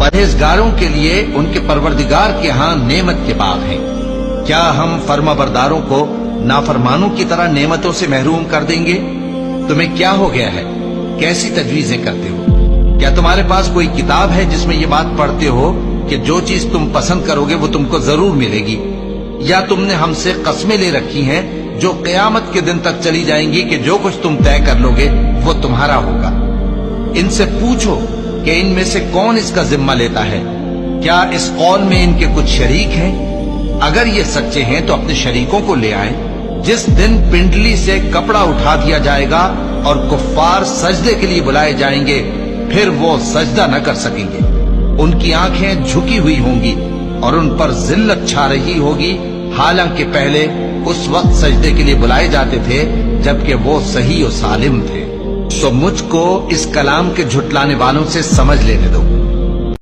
परहेजगारों के लिए उनके परवरदिगार के यहाँ नेमत के बाग हैं। क्या हम फर्माबरदारों को नाफरमानों की तरह नेमतों से महरूम कर देंगे? तुम्हें क्या हो गया है? कैसी तजवीजें करते हो? क्या तुम्हारे पास कोई किताब है जिसमें ये बात पढ़ते हो कि जो चीज तुम पसंद करोगे वो तुमको जरूर मिलेगी? या तुमने हमसे कस्में ले रखी हैं जो क़यामत के दिन तक चली जाएंगी कि जो कुछ तुम तय कर लोगे वो तुम्हारा होगा? इनसे पूछो कि इनमें से कौन इसका जिम्मा लेता है। क्या इस कौल में इनके कुछ शरीक हैं? अगर ये सच्चे हैं तो अपने शरीकों को ले आए। जिस दिन पिंडली से कपड़ा उठा दिया जाएगा और कुफ्फार सजदे के लिए बुलाए जाएंगे, फिर वो सजदा न कर सकेंगे। उनकी आंखें झुकी हुई होंगी और उन पर जिल्लत छा रही होगी, हालांकि पहले उस वक्त सजदे के लिए बुलाए जाते थे जबकि वो सही और सालिम थे। तो मुझको इस कलाम के झुटलाने वालों से समझ लेने दो।